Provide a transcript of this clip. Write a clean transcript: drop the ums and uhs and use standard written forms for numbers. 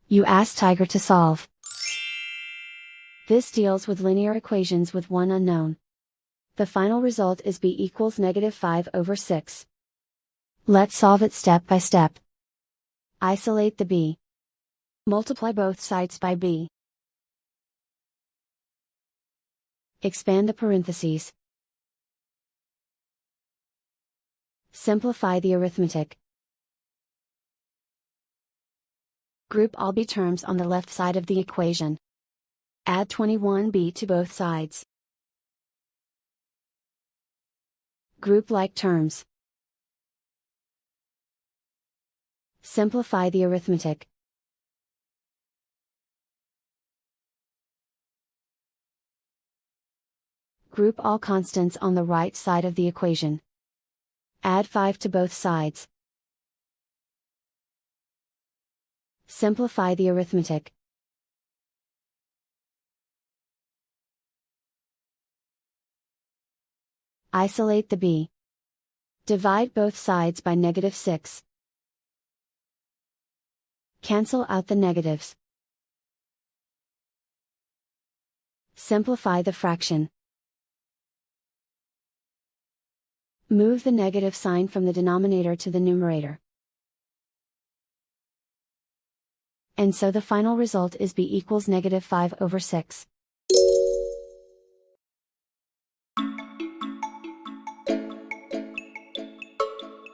You ask Tiger to solve. This deals with linear equations with one unknown. The final result is b equals -5/6. Let's solve it step by step. Isolate the b. Multiply both sides by b. Expand the parentheses. Simplify the arithmetic. Group all b terms on the left side of the equation. Add 21b to both sides. Group like terms. Simplify the arithmetic. Group all constants on the right side of the equation. Add 5 to both sides. Simplify the arithmetic. Isolate the b. Divide both sides by -6. Cancel out the negatives. Simplify the fraction. Move the negative sign from the denominator to the numerator. And so the final result is b equals -5/6.